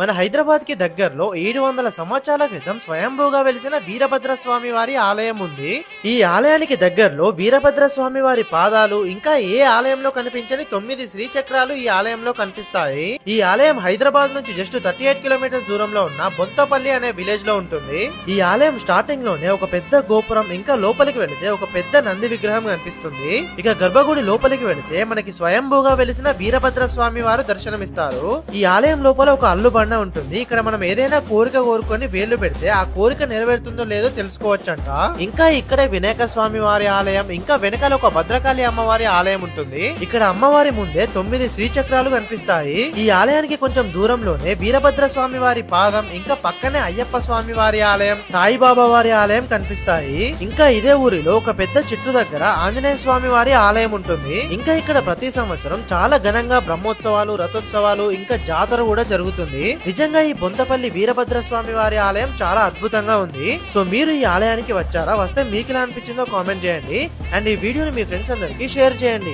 మన హైదరాబాద్ కి దగ్గరలో 700 సంవత్సరాల క్రితం స్వయంభూగా వెలిసిన వీరభద్ర స్వామి వారి ఆలయం ఉంది. ఈ ఆలయానికి దగ్గరలో వీరభద్ర స్వామి వారి పాదాలు ఇంకా ఏ ఆలయంలో కనిపించని 9 శ్రీచక్రాలు ఈ ఆలయంలో కనిపిస్తాయి. ఈ ఆలయం హైదరాబాద్ నుంచి జస్ట్ 38 కిలోమీటర్స్ దూరంలో ఉన్న బొంతపల్లి అనే విలేజ్ లో ఉంటుంది. ఈ ఆలయం స్టార్టింగ్ లోనే ఒక పెద్ద గోపురం ఇంకా లోపలికి వెళితే ఒక పెద్ద నంది విగ్రహం కనిపిస్తుంది. ఇక గర్భగుడి లోపలికి వెళితే మనకి స్వయంభూగా వెలిసిన వీరభద్ర స్వామి వారు దర్శనమిస్తారు. ఈ ఆలయం లోపల ఒక అల్లుబండ ఉంటుంది. ఇక్కడ మనం ఏదైనా కోరిక కోరుకొని వేళ్లు పెడితే ఆ కోరిక నెరవేరుతుందో లేదో తెలుసుకోవచ్చంట. ఇంకా ఇక్కడే వినాయక స్వామి వారి ఆలయం ఇంకా వెనకాల ఒక భద్రకాళి అమ్మవారి ఆలయం ఉంటుంది. ఇక్కడ అమ్మవారి ముందే 9 శ్రీచక్రాలు కనిపిస్తాయి. ఈ ఆలయానికి కొంచెం దూరంలోనే వీరభద్ర స్వామి వారి పాదం ఇంకా పక్కనే అయ్యప్ప స్వామి వారి ఆలయం సాయిబాబా వారి ఆలయం కనిపిస్తాయి. ఇంకా ఇదే ఊరిలో ఒక పెద్ద చెట్టు దగ్గర ఆంజనేయ స్వామి వారి ఆలయం ఉంటుంది. ఇంకా ఇక్కడ ప్రతి సంవత్సరం చాలా ఘనంగా బ్రహ్మోత్సవాలు రథోత్సవాలు ఇంకా జాతర కూడా జరుగుతుంది. నిజంగా ఈ బొంతపల్లి వీరభద్ర స్వామి వారి ఆలయం చాలా అద్భుతంగా ఉంది. సో మీరు ఈ ఆలయానికి వచ్చారా? వస్తే మీకు ఎలా అనిపించిందో కామెంట్ చేయండి. అండ్ ఈ వీడియోని మీ ఫ్రెండ్స్ అందరికి షేర్ చేయండి.